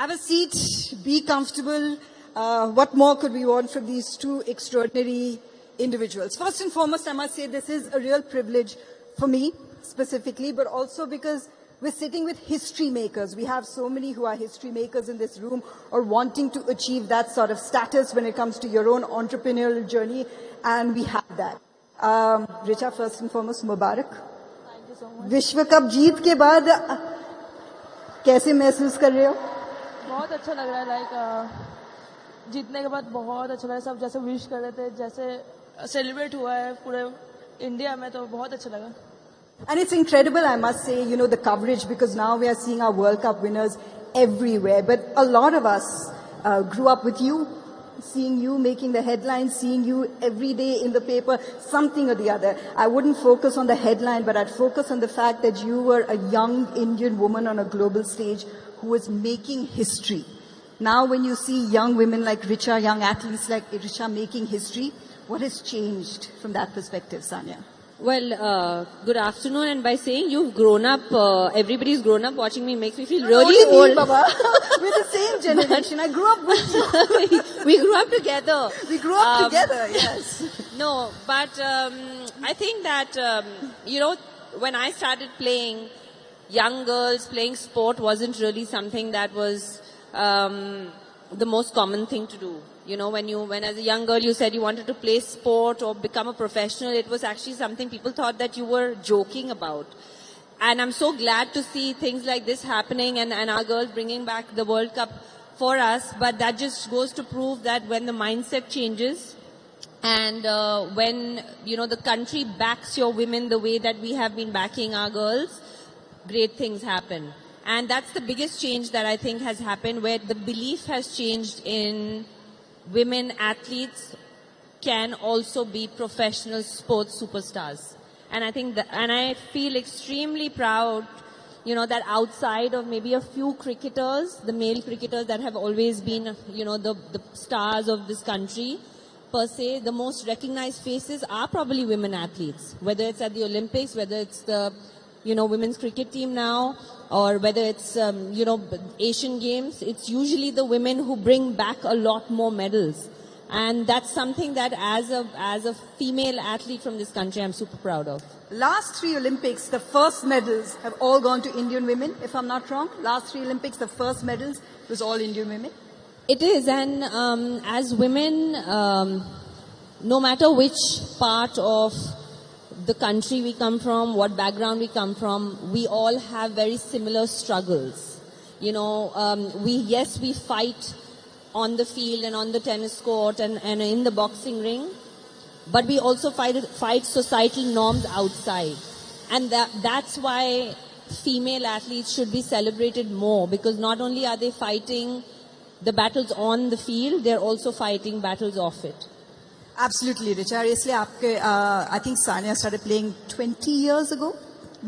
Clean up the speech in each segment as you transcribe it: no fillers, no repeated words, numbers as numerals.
Have a seat, be comfortable. What more could we want from these two extraordinary individuals? First and foremost, I must say this is a real privilege for me specifically, but also because we're sitting with history makers. We have so many who are history makers in this room or wanting to achieve that sort of status when it comes to your own entrepreneurial journey, and we have that. Richa, first and foremost, Mubarak. Thank you so much. विश्व cup जीत के बाद कैसे महसूस कर रहे हो? बहुत अच्छा लग रहा है, लाइक जीतने के बाद बहुत अच्छा लग रहा है. सब जैसे विश कर रहे थे, जैसे सेलिब्रेट हुआ है पूरे इंडिया में, तो बहुत अच्छा लगा. And it's incredible, I must say, the coverage, because now we are seeing our World Cup winners everywhere. But a lot of us grew up with you, seeing you making the headlines, seeing you every day in the paper, something or the other. I wouldn't focus on the headline, but I'd focus on the fact that you were a young Indian woman on a global stage who was making history. Now when you see young women like Richa, young athletes like Richa making history, what has changed from that perspective, Sania? Well, good afternoon. And by saying you've grown up, everybody's grown up watching me makes me feel really Only me, old. Baba. We're the same generation. I grew up with you. We grew up together. We grew up together, yes. No, but I think that, when I started playing, young girls playing sport wasn't really something that was the most common thing to do. When as a young girl you said you wanted to play sport or become a professional, it was actually something people thought that you were joking about. And I'm so glad to see things like this happening and our girls bringing back the World Cup for us. But that just goes to prove that when the mindset changes and when, the country backs your women the way that we have been backing our girls, great things happen. And that's the biggest change that I think has happened, where the belief has changed in women athletes can also be professional sports superstars. And I think and I feel extremely proud, that outside of maybe a few cricketers, the male cricketers that have always been, the stars of this country, per se, the most recognized faces are probably women athletes, whether it's at the Olympics, whether it's the, women's cricket team now, or whether it's, Asian Games. It's usually the women who bring back a lot more medals. And that's something that as a female athlete from this country, I'm super proud of. Last 3 Olympics, the first medals have all gone to Indian women, if I'm not wrong. Last 3 Olympics, the first medals was all Indian women. It is, and as women, no matter which part of the country we come from, what background we come from, we all have very similar struggles. We fight on the field and on the tennis court and in the boxing ring, but we also fight societal norms outside. And that's why female athletes should be celebrated more, because not only are they fighting the battles on the field, they're also fighting battles off it. Absolutely, Richa. Isliye I think Sania started playing 20 years ago.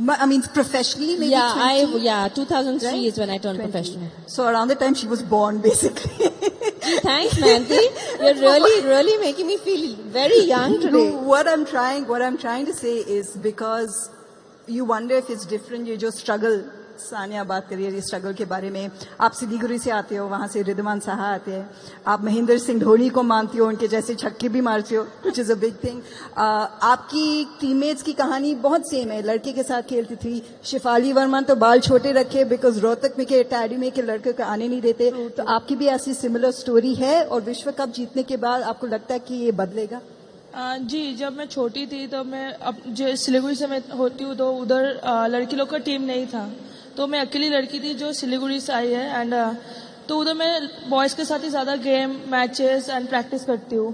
I mean, professionally, maybe. 2003 right? is when I turned 20. professional. So around the time she was born, basically. Thanks, Manti. You're really making me feel very young today. No, what I'm trying to say is, because you wonder if it's different, you just struggle. Sania बात करिए ये struggle के बारे में. आप सिलीगुड़ी से आते हो, वहाँ से रिद्धमान साहा आते हैं. आप महेंद्र सिंह धोनी को मानती हो, उनके जैसे छक्के भी मारती हो, which is a big thing. आपकी टीममेट्स की कहानी बहुत सेम है. लड़के के साथ खेलती थी. शिफाली वर्मा तो बाल छोटे रखे बिकॉज रोहतक में के अकेडमी में के लड़के को आने नहीं देते. तो आपकी भी ऐसी सिमिलर स्टोरी है, और विश्व कप जीतने के बाद आपको लगता है कि ये बदलेगा? जी, जब मैं छोटी थी तो मैं सिलीगुड़ी से मैं होती हूँ, तो उधर लड़की लोग का टीम नहीं था, तो मैं अकेली लड़की थी जो सिलीगुड़ी से आई है. एंड तो उधर मैं बॉयज़ के साथ ही ज़्यादा गेम, मैचेस एंड प्रैक्टिस करती हूँ.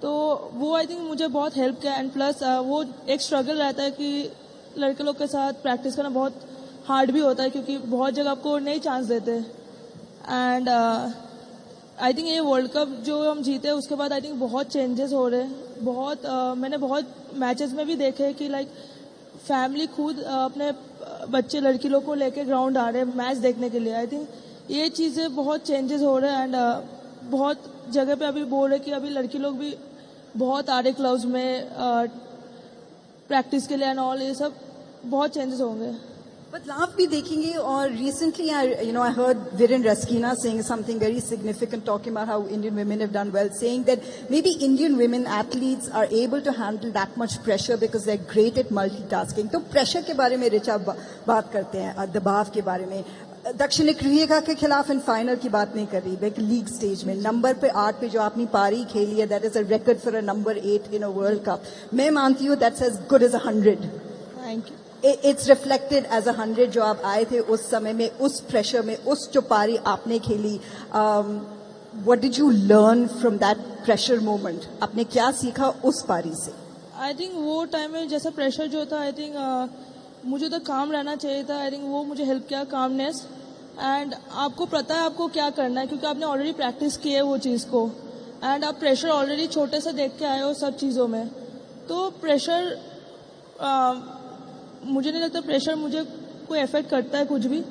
तो वो आई थिंक मुझे बहुत हेल्प किया. एंड प्लस वो एक स्ट्रगल रहता है कि लड़के लोग के साथ प्रैक्टिस करना बहुत हार्ड भी होता है, क्योंकि बहुत जगह आपको नहीं चांस देते. एंड आई थिंक ये वर्ल्ड कप जो हम जीते उसके बाद आई थिंक बहुत चेंजेस हो रहे हैं. मैंने बहुत मैचेस में भी देखे कि लाइक फैमिली खुद अपने बच्चे लड़की लोग को लेके ग्राउंड आ रहे हैं मैच देखने के लिए. आई थिंक ये चीज़ें बहुत चेंजेस हो रहे हैं. एंड बहुत जगह पे अभी बोल रहे कि अभी लड़की लोग भी बहुत आ रहे क्लब्स में प्रैक्टिस के लिए एंड ऑल. ये सब बहुत चेंजेस होंगे. बदलाव भी देखेंगे और recently I heard Viren Raskina saying something very significant, talking about how Indian women have done well, saying that maybe Indian women athletes are able to handle that much pressure because they're great at multitasking. तो pressure के बारे में ऋचा बात करते हैं, दबाव के बारे में. दक्षिण क्रिएगा के खिलाफ इन फाइनल की बात नहीं कर रही, एक लीग स्टेज में नंबर पे 8 पे जो आपने पारी खेली है, that is a record for a number 8 in a world cup. मैं मानती हूँ that's as good as 100. Thank you. It's reflected as 100 जो आप आए थे उस समय में, उस प्रेशर में, उस जो पारी आपने खेली. What did you learn from that pressure moment? आपने क्या सीखा उस पारी से? आई थिंक वो टाइम में जैसा प्रेशर जो था, आई थिंक मुझे तो काम रहना चाहिए था. आई थिंक वो मुझे हेल्प किया, कामनेस. एंड आपको पता है आपको क्या करना है, क्योंकि आपने ऑलरेडी प्रैक्टिस की है वो चीज़ को. एंड आप प्रेशर ऑलरेडी छोटे से देख के आए हो सब चीज़ों में. तो प्रेशर मुझे नहीं लगता प्रेशर मुझे कोई इफेक्ट करता है कुछ भी.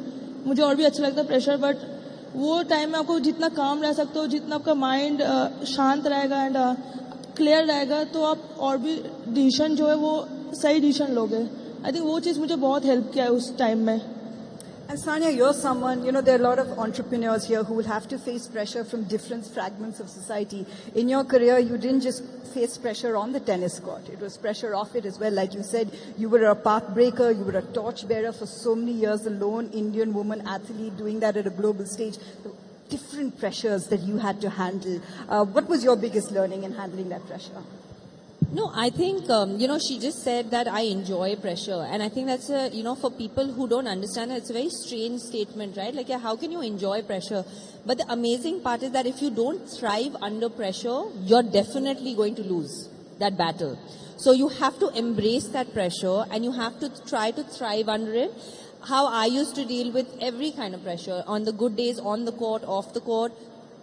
मुझे और भी अच्छा लगता है प्रेशर. बट वो टाइम में आपको जितना काम रह सकते हो, जितना आपका माइंड शांत रहेगा एंड क्लियर रहेगा, तो आप और भी डिसीजन जो है वो सही डिसीजन लोगे. आई थिंक वो चीज़ मुझे बहुत हेल्प किया है उस टाइम में. And Sania, you're someone, there are a lot of entrepreneurs here who will have to face pressure from different fragments of society. In your career, you didn't just face pressure on the tennis court. It was pressure off it as well. Like you said, you were a path breaker, you were a torch bearer for so many years, a lone Indian woman athlete doing that at a global stage. Different pressures that you had to handle. What was your biggest learning in handling that pressure? No, I think, she just said that I enjoy pressure. And I think that's, for people who don't understand, it's a very strange statement, right? Like, how can you enjoy pressure? But the amazing part is that if you don't thrive under pressure, you're definitely going to lose that battle. So you have to embrace that pressure and you have to try to thrive under it. How I used to deal with every kind of pressure, on the good days, on the court, off the court,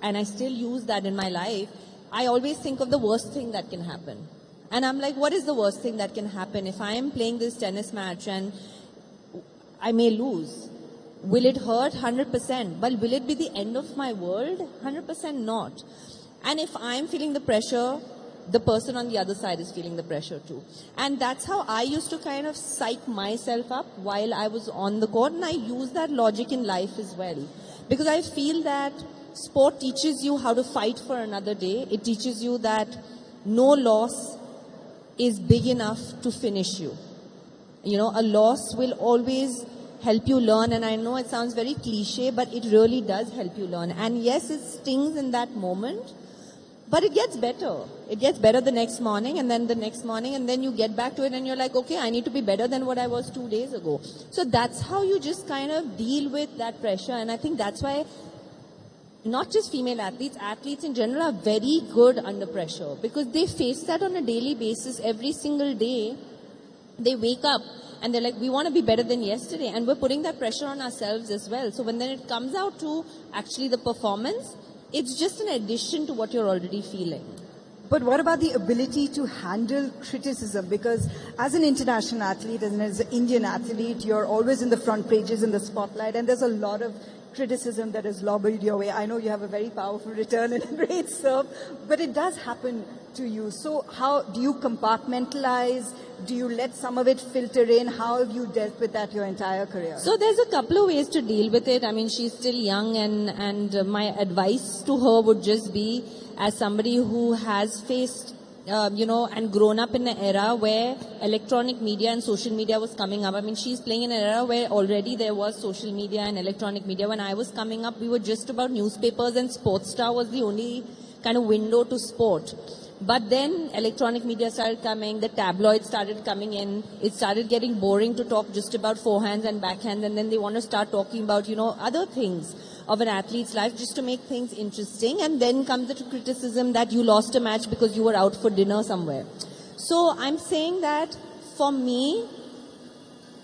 and I still use that in my life. I always think of the worst thing that can happen. And I'm like, what is the worst thing that can happen? If I am playing this tennis match and I may lose, will it hurt? 100%. But will it be the end of my world? 100% not. And if I'm feeling the pressure, the person on the other side is feeling the pressure too. And that's how I used to kind of psych myself up while I was on the court. And I use that logic in life as well. Because I feel that sport teaches you how to fight for another day. It teaches you that no loss is big enough to finish you. A loss will always help you learn, and I know it sounds very cliche, but it really does help you learn. And yes, it stings in that moment, but it gets better. It gets better the next morning, and then the next morning, and then you get back to it and you're like, okay, I need to be better than what I was 2 days ago. So that's how you just kind of deal with that pressure. And I think that's why not just female athletes in general are very good under pressure, because they face that on a daily basis. Every single day they wake up and they're like, we want to be better than yesterday, and we're putting that pressure on ourselves as well. So when then it comes out to actually the performance, it's just an addition to what you're already feeling. But what about the ability to handle criticism? Because as an international athlete and as an Indian athlete, you're always in the front pages, in the spotlight, and there's a lot of criticism that is lobbied your way. I know you have a very powerful return and a great serve, but it does happen to you. So how do you compartmentalize? Do you let some of it filter in? How have you dealt with that your entire career? So there's a couple of ways to deal with it. I mean, she's still young, and my advice to her would just be, as somebody who has faced and grown up in an era where electronic media and social media was coming up. I mean, she's playing in an era where already there was social media and electronic media. When I was coming up, we were just about newspapers, and Sportstar was the only kind of window to sport. But then electronic media started coming, the tabloids started coming in, it started getting boring to talk just about forehands and backhands, and then they want to start talking about, other things of an athlete's life just to make things interesting. And then comes the criticism that you lost a match because you were out for dinner somewhere. So I'm saying that for me,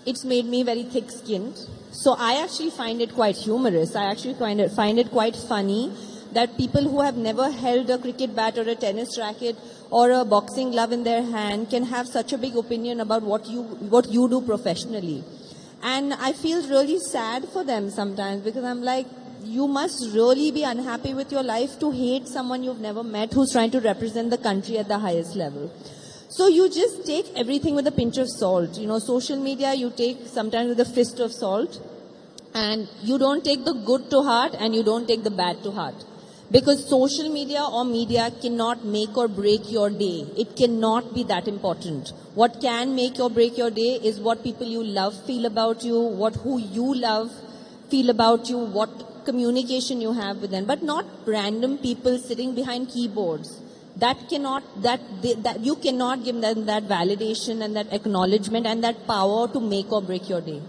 it's made me very thick-skinned. So I actually find it quite humorous. I actually find it quite funny that people who have never held a cricket bat or a tennis racket or a boxing glove in their hand can have such a big opinion about what you do professionally. And I feel really sad for them sometimes, because I'm like, you must really be unhappy with your life to hate someone you've never met who's trying to represent the country at the highest level. So you just take everything with a pinch of salt. You know, social media you take sometimes with a fist of salt, and you don't take the good to heart and you don't take the bad to heart. Because social media or media cannot make or break your day. It cannot be that important. What can make or break your day is what people you love feel about you, who you love feel about you, what communication you have with them, but not random people sitting behind keyboards. You cannot give them that validation and that acknowledgement and that power to make or break your day.